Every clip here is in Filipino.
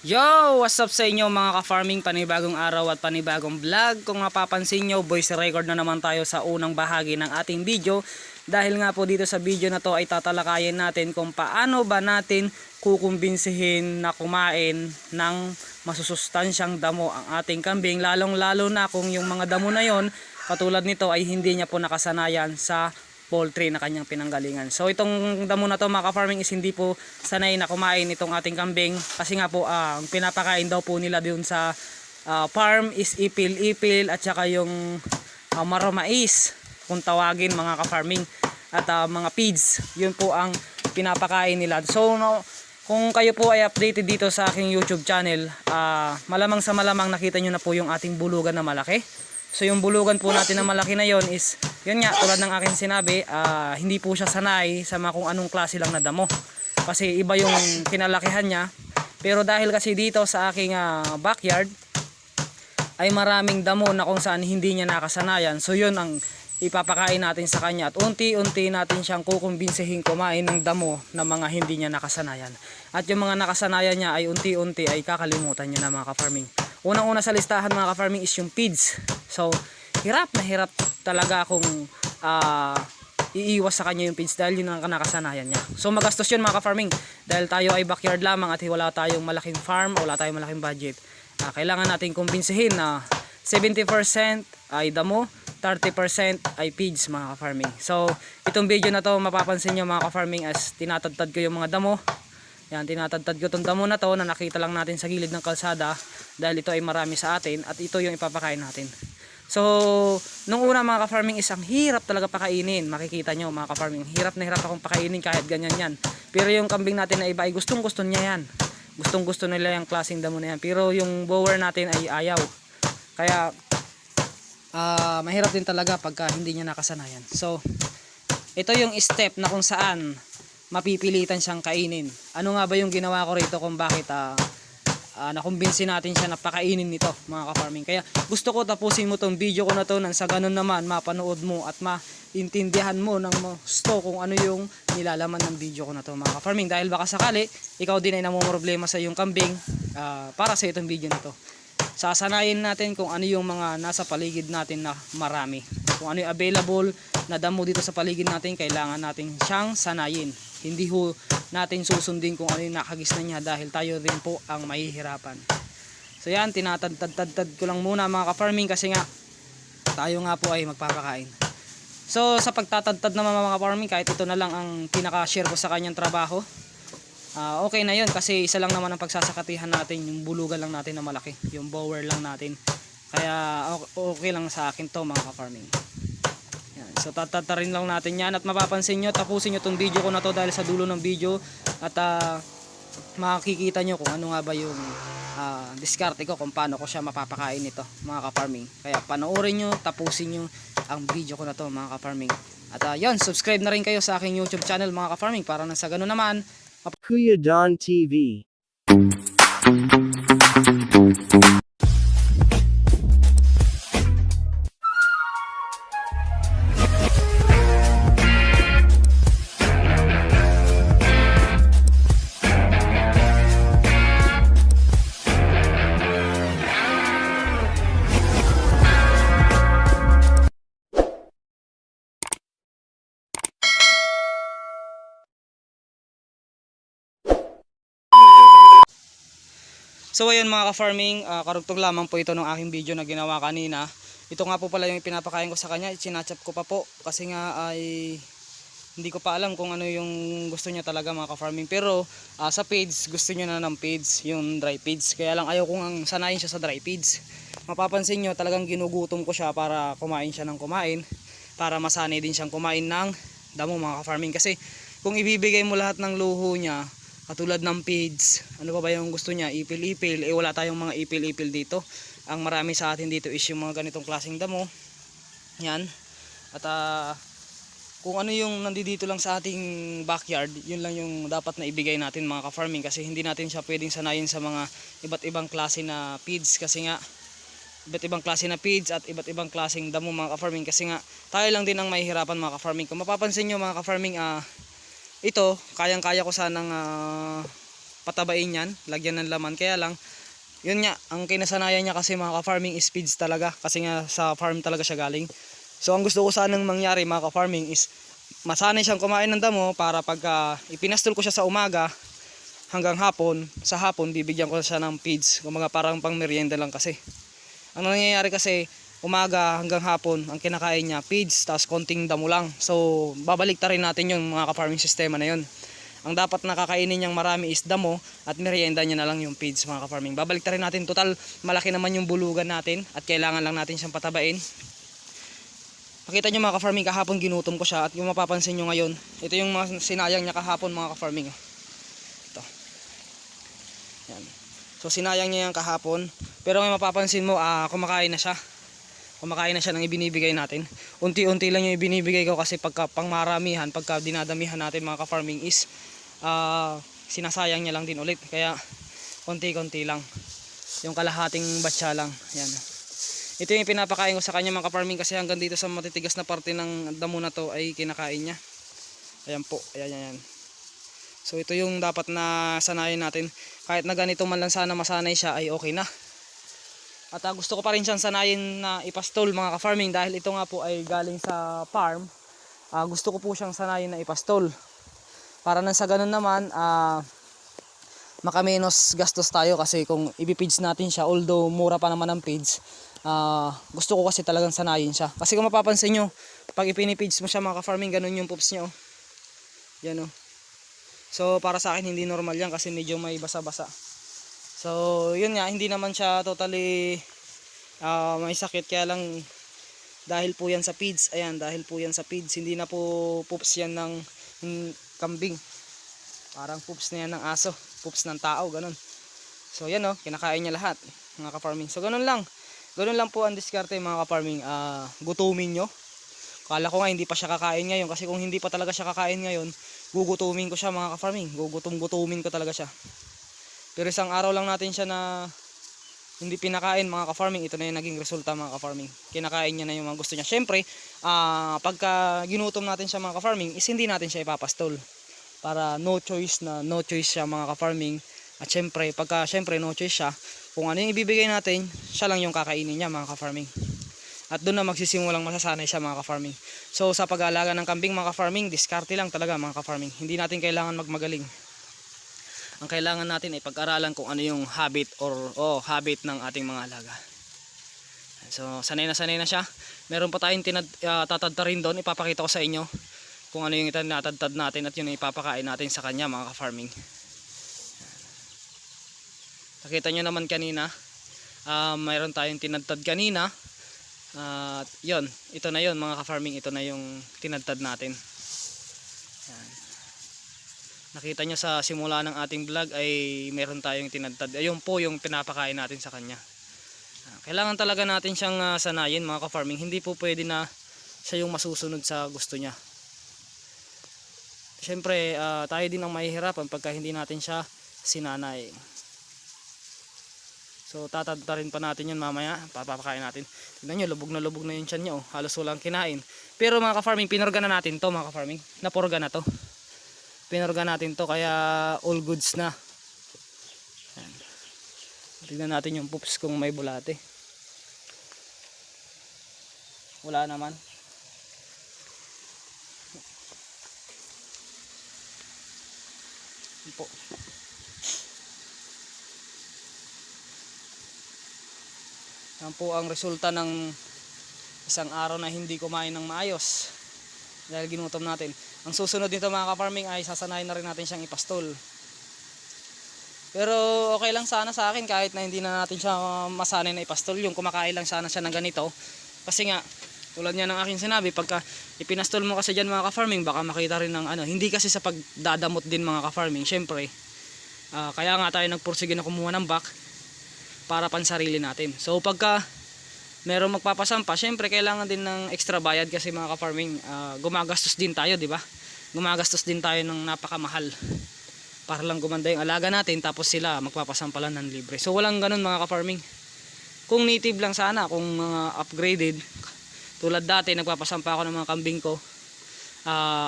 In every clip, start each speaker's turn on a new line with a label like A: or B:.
A: Yo! What's up sa inyo mga ka-farming? Panibagong araw at panibagong vlog. Kung napapansin nyo, voice record na naman tayo sa unang bahagi ng ating video. Dahil nga po dito sa video na to ay tatalakayin natin kung paano ba natin kukumbinsihin na kumain ng masusustansyang damo ang ating kambing. Lalong lalo na kung yung mga damo na yon katulad nito ay hindi niya po nakasanayan sa poultry na kanyang pinanggalingan. So itong damo na to mga ka-farming is hindi po sanay na kumain itong ating kambing kasi nga po ang pinapakain daw po nila doon sa farm is ipil-ipil at saka yung maromais kung tawagin mga ka-farming at mga feeds. Yun po ang pinapakain nila. So kung kayo po ay updated dito sa aking YouTube channel, malamang sa malamang nakita nyo na po yung ating bulugan na malaki. So yung bulugan po natin na malaki na yon is, yun nga, tulad ng aking sinabi, hindi po siya sanay sa mga kung anong klase lang na damo. Kasi iba yung kinalakihan niya. Pero dahil kasi dito sa aking backyard, ay maraming damo na kung saan hindi niya nakasanayan. So yun ang ipapakain natin sa kanya. At unti-unti natin siyang kukumbinsihin kumain ng damo na mga hindi niya nakasanayan. At yung mga nakasanayan niya ay unti-unti ay kakalimutan niya na mga ka-farming. Unang-una sa listahan mga ka-farming is yung feeds. So, hirap na hirap talaga akong iiwas sa kanya yung feeds dahil yun ang nakasanayan niya. So, magastos yun mga ka-farming. Dahil tayo ay backyard lamang at wala tayong malaking farm, wala tayong malaking budget. Kailangan natin kumbinsihin na 70% ay damo, 30% ay feeds mga ka-farming. So, itong video na to mapapansin nyo mga ka-farming as tinatadtad ko yung mga damo. Yan, tinatadtad ko itong damo na to na nakita lang natin sa gilid ng kalsada dahil ito ay marami sa atin at ito yung ipapakain natin. So, nung una mga ka-farming is ang hirap talaga pakainin. Makikita nyo mga ka-farming, hirap na hirap akong pakainin kahit ganyan yan. Pero yung kambing natin na iba ay gustong gusto niya yan. Gustong gusto nila yung klaseng damo na yan. Pero yung bower natin ay ayaw. Kaya, mahirap din talaga pagka hindi niya nakasanayan. So, ito yung step na kung saan mapipilitan siyang kainin. Ano nga ba yung ginawa ko rito kung bakit nakumbinsi natin siya na pakainin nito mga ka-farming. Kaya gusto ko tapusin mo tong video ko na to nang sa ganun naman mapanood mo at maintindihan mo ng gusto kung ano yung nilalaman ng video ko na to mga ka-farming. Dahil baka sakali ikaw din ay namumroblema sa iyong kambing para sa itong video na to. Sasanayin natin kung ano yung mga nasa paligid natin na marami. Kung ano yung available na damo dito sa paligid natin, kailangan natin siyang sanayin. Hindi ho natin susundin kung ano yung nakagisna niya dahil tayo rin po ang mahihirapan. So yan, tinatad-tad ko lang muna mga ka-farming kasi nga tayo nga po ay magpapakain. So sa pagtatad-tad naman mga ka-farming, kahit ito na lang ang pinaka-share ko sa kanyang trabaho, okay na yun kasi isa lang naman ang pagsasakatihan natin, yung bulugan lang natin na malaki, yung bower lang natin. Kaya okay lang sa akin to mga ka-farming. So tatatarin lang natin yan at mapapansin nyo, tapusin nyo tong video ko na to dahil sa dulo ng video at makikita nyo kung ano nga ba yung diskarte ko kung paano ko siya mapapakain nito mga ka-farming. Kaya panoorin nyo, tapusin nyo ang video ko na to mga ka-farming. At yun, subscribe na rin kayo sa aking YouTube channel mga ka-farming para nang sa ganun naman
B: Kuya Don TV.
A: So ayun mga ka-farming, karugtog lamang po ito ng aking video na ginawa kanina. Ito nga po pala yung pinapakain ko sa kanya, sinachap ko pa po kasi nga ay hindi ko pa alam kung ano yung gusto niya talaga mga ka-farming. Pero sa feeds, gusto niya na ng feeds, yung dry feeds. Kaya lang ayaw kong sanayin siya sa dry feeds. Mapapansin nyo talagang ginugutom ko siya para kumain siya ng kumain, para masanay din siyang kumain ng damo mga ka-farming. Kasi kung ibibigay mo lahat ng luho niya katulad ng feeds, ano pa ba yung gusto niya, ipil-ipil, wala tayong mga ipil-ipil dito. Ang marami sa atin dito is yung mga ganitong klaseng damo yan. At kung ano yung nandito lang sa ating backyard, yun lang yung dapat na ibigay natin mga ka-farming. Kasi hindi natin siya pwedeng sanayin sa mga iba't ibang klase na feeds. Kasi nga iba't ibang klase na feeds at iba't ibang klaseng damo mga ka-farming. Kasi nga tayo lang din ang mahihirapan mga ka-farming. Kung mapapansin nyo mga ka-farming, ito kayang-kaya ko sanang patabain yan, lagyan ng laman. Kaya lang, yun nga, ang kinasanayan niya kasi mga ka-farming is feeds talaga. Kasi nga sa farm talaga siya galing. So ang gusto ko sanang mangyari mga ka-farming is masanay siyang kumain ng damo para pagka ipinastol ko siya sa umaga hanggang hapon, sa hapon bibigyan ko siya ng feeds. Kumaga parang pang merienda lang kasi. Ang nangyayari kasi umaga hanggang hapon ang kinakain niya feeds tapos konting damo lang. So babalik ta rin natin yung mga ka-farming sistema na yun. Ang dapat nakakainin niyang marami is damo at merienda niya na lang yung feeds mga ka-farming. Babalik ta rin natin, total malaki naman yung bulugan natin at kailangan lang natin siyang patabain. Pakita nyo mga ka-farming, kahapon ginutom ko siya at yung mapapansin nyo ngayon, ito yung mga sinayang niya kahapon mga ka-farming. Ito. Yan. So sinayang niya yung kahapon, pero may mapapansin mo, kumakain na siya. Kumakain na siya ng ibinibigay natin. Unti-unti lang yung ibinibigay ko kasi pagka pangmaramihan, pagka dinadamihan natin mga ka-farming is sinasayang niya lang din ulit. Kaya konti-konti lang. Yung kalahating batcha lang. Yan. Ito yung pinapakain ko sa kanya mga ka-farming kasi hanggang dito sa matitigas na parte ng damo na to ay kinakain niya. Ayan po, ayan. So ito yung dapat na sanayin natin. Kahit na ganito man lang sana masanay siya ay okay na. At gusto ko pa rin siyang sanayin na ipastol mga ka-farming dahil ito nga po ay galing sa farm. Gusto ko po siyang sanayin na ipastol. Para nang sa ganun naman, makamenos gastos tayo kasi kung ibipids natin siya, although mura pa naman ang pids, gusto ko kasi talagang sanayin siya. Kasi kung mapapansin nyo, pag ipinipids mo siya mga ka-farming, ganun yung poops niya. Oh. Yan oh. So para sa akin hindi normal yan kasi medyo may basa-basa. So yun nga, hindi naman siya totally may sakit. Kaya lang dahil po yan sa feeds, ayan, dahil po yan sa feeds, hindi na po poops yan ng kambing. Parang poops na yan ng aso, poops ng tao, ganun. So yan oh, kinakain niya lahat mga ka-farming. So ganun lang. Ganun lang po ang diskarte mga ka-farming. Gutumin nyo. Kala ko nga hindi pa siya kakain ngayon kasi kung hindi pa talaga siya kakain ngayon, gugutumin ko siya mga ka-farming. Gugutumin ko talaga siya. Pero isang araw lang natin siya na hindi pinakain mga ka-farming, ito na yung naging resulta mga ka-farming. Kinakain niya na yung mga gusto niya. Syempre, pagka ginutom natin siya mga ka-farming, is hindi natin siya ipapastol. Para no choice siya mga ka-farming. At syempre, pagka no choice siya, kung ano yung ibibigay natin, siya lang yung kakainin niya mga ka-farming. At doon na magsisimulang masasanay siya mga ka-farming. So sa pag-aalaga ng kambing mga ka-farming, diskarte lang talaga mga ka-farming. Hindi natin kailangan magmagaling. Ang kailangan natin ay pag-aralan kung ano yung habit habit ng ating mga alaga. So sanay na siya. Meron pa tayong tatadta rin doon, ipapakita ko sa inyo kung ano yung itinatadtad natin at yun yung ipapakain natin sa kanya mga ka-farming. Nakita nyo naman kanina, mayroon tayong tinadtad kanina. Yun, ito na yun mga ka-farming, ito na yung tinadtad natin. Yan. Nakita nyo sa simula ng ating vlog ay mayroon tayong tinadtad. Ayun po yung pinapakain natin sa kanya. Kailangan talaga natin siyang sanayin mga ka-farming. Hindi po pwede na siya yung masusunod sa gusto niya. Siyempre tayo din ang mahihirapan pagka hindi natin siya sinanay. So tatadta rin pa natin yun mamaya, papapakain natin. Tignan nyo, lubog na yung tiyan niya oh. Halos walang kinain. Pero mga ka-farming, pinorga na natin to mga ka-farming. Naporga na to. Pinorga natin to kaya all goods na. Ayan. Tignan natin yung poops kung may bulate. Wala naman. Po. Yan po ang resulta ng isang araw na hindi kumain ng maayos dahil ginutom natin. Ang susunod nito mga ka-farming ay sasanayin na rin natin siyang ipastol. Pero okay lang sana sa akin kahit na hindi na natin siya masanay na ipastol, yung kumakain lang sana siya ng ganito. Kasi nga tulad niya ng aking sinabi, pagka ipinastol mo kasi dyan mga ka-farming, baka makita rin ng hindi kasi sa pagdadamot din mga ka-farming. Syempre kaya nga tayo nagpursige na kumuha ng back para pansarili natin. So pagka merong magpapasampa, syempre kailangan din ng extra bayad kasi mga ka-farming, gumagastos din tayo, di ba? Gumagastos din tayo ng napakamahal para lang gumanda yung alaga natin, tapos sila magpapasampa lang ng libre. So walang ganun mga ka-farming. Kung native lang sana, kung mga upgraded, tulad dati nagpapasampa ako ng mga kambing ko,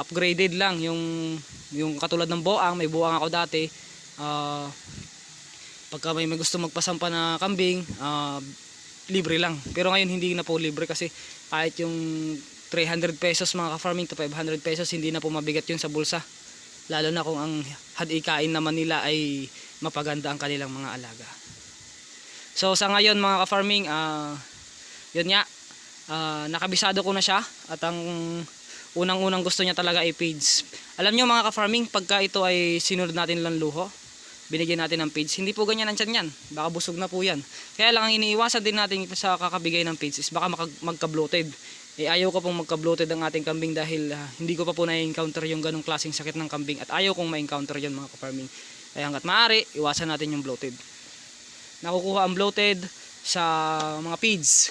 A: upgraded lang yung katulad ng buang, may buang ako dati, Ah, pagka may gusto magpasampa na kambing, libre lang. Pero ngayon hindi na po libre kasi kahit yung 300 pesos mga ka-farming to 500 pesos, hindi na po mabigat yun sa bulsa. Lalo na kung ang hadikain naman nila ay mapaganda ang kanilang mga alaga. So sa ngayon mga ka-farming, yun nga, nakabisado ko na siya at ang unang-unang gusto niya talaga ay feeds. Alam nyo mga ka-farming, pagka ito ay sinunod natin lang luho, binigyan natin ng feeds, hindi po ganyan ang tiyan yan, baka busog na po yan. Kaya lang ang iniiwasan din natin sa kakabigay ng feeds is baka magka-bloated. Ayaw ko pong magka-bloated ang ating kambing dahil hindi ko pa po na-encounter yung ganong klaseng sakit ng kambing at ayaw kong ma-encounter yun mga ka-farming. Kaya hanggat maaari, iwasan natin yung bloated. Nakukuha ang bloated sa mga feeds,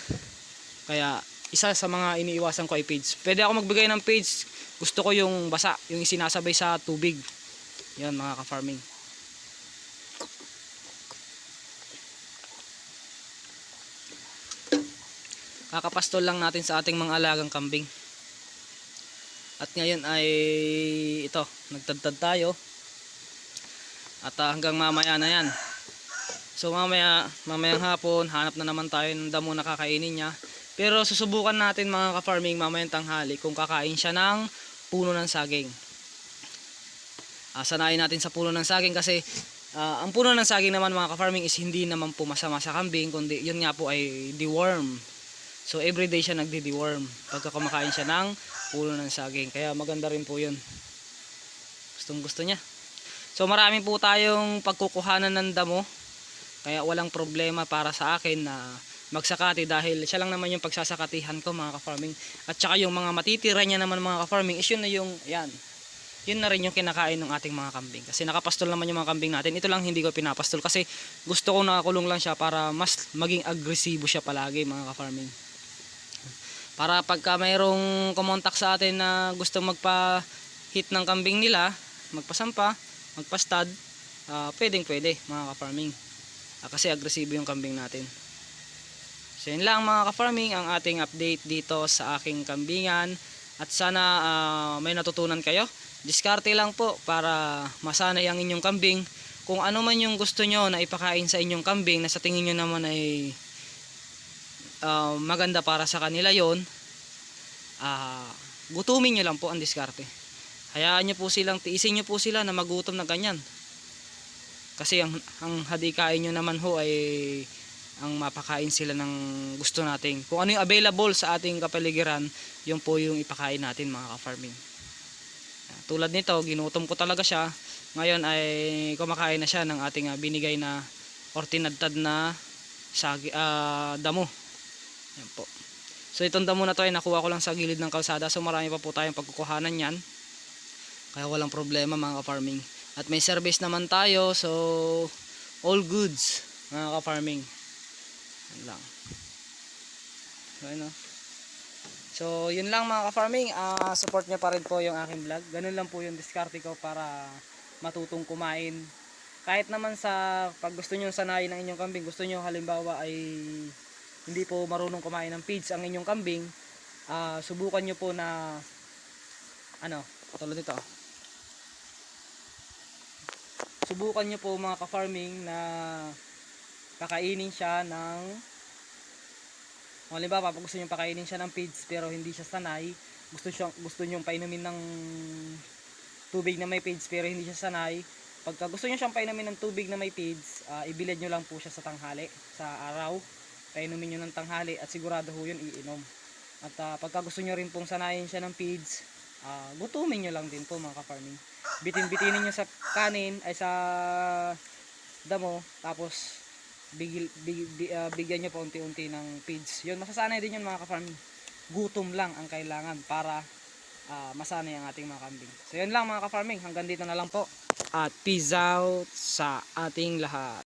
A: kaya isa sa mga iniiwasan ko ay feeds. Pwede ako magbigay ng feeds, gusto ko yung basa, yung isinasabay sa tubig. Yan mga ka-farming. Kakapastol lang natin sa ating mga alagang kambing. At ngayon ay ito, nagtadtad tayo. At hanggang mamaya na yan. So mamayang hapon, hanap na naman tayo ng damo na kakainin niya. Pero susubukan natin mga ka-farming mamayang tanghali kung kakain siya ng puno ng saging. Sanayin natin sa puno ng saging kasi ang puno ng saging naman mga ka-farming is hindi naman po masama sa kambing, kundi yun nga po ay deworm. So everyday siya nagdi-deworm pagka kumakain siya ng puno ng saging. Kaya maganda rin po yun. Gustong gusto niya. So marami po tayong pagkukuhanan ng damo. Kaya walang problema para sa akin na magsakati dahil siya lang naman yung pagsasakatihan ko mga ka-farming. At saka yung mga matitira niya naman mga ka-farming is yun na yung, yan. Yun na rin yung kinakain ng ating mga kambing. Kasi nakapastol naman yung mga kambing natin. Ito lang hindi ko pinapastol kasi gusto ko nakakulong lang siya para mas maging agresibo siya palagi mga ka-farming. Para pagka mayroong kumontak sa atin na gusto magpa-hit ng kambing nila, magpasampa, magpastad, pwedeng pwede mga ka-farming. Kasi agresibo yung kambing natin. So yun lang mga ka-farming ang ating update dito sa aking kambingan. At sana may natutunan kayo. Diskarte lang po para masanay ang inyong kambing. Kung ano man yung gusto nyo na ipakain sa inyong kambing na sa tingin nyo naman ay maganda para sa kanila yon, gutumin nyo lang po ang diskarte. Hayaan nyo po silang, tiisin nyo po sila na magutom na ganyan. Kasi ang hadikain nyo naman ho ay ang mapakain sila ng gusto natin. Kung ano yung available sa ating kapaligiran, yun po yung ipakain natin mga ka-farming. Tulad nito, ginutom ko talaga siya. Ngayon ay kumakain na siya ng ating binigay na or tinadtad na damo. Yan po. So itong damo na to ay nakuha ko lang sa gilid ng kalsada. So marami pa po tayong pagkukuhanan yan. Kaya walang problema mga ka-farming. At may service naman tayo. So all goods mga ka-farming. Yan lang. So ano. So yun lang mga ka-farming. Support nyo pa rin po yung aking vlog. Ganun lang po yung diskarte ko para matutong kumain. Kahit naman sa pag gusto nyo sanayin ng inyong kambing, gusto nyo halimbawa ay hindi po marunong kumain ng feeds ang inyong kambing, subukan nyo po na tulad ito. Subukan nyo po mga ka-farming na kakainin siya ng, halimbawa pag gusto nyo pakainin siya ng feeds pero hindi siya sanay, gusto nyo painumin ng tubig na may feeds pero hindi siya sanay, pagka gusto nyo siyang painumin ng tubig na may feeds, ibilad nyo lang po siya sa tanghali, sa araw. Painumin nyo ng tanghali at sigurado ho yun iinom. At pagka gusto nyo rin pong sanayin siya ng feeds, gutumin nyo lang din po mga ka-farming. Bitin-bitinin nyo sa kanin ay sa damo, tapos bigyan nyo pa unti-unti ng feeds. Yun, masasanay din yun mga ka-farming. Gutom lang ang kailangan para masanay ang ating mga kambing. So yun lang mga ka-farming, hanggang dito na lang po. At peace out sa ating lahat.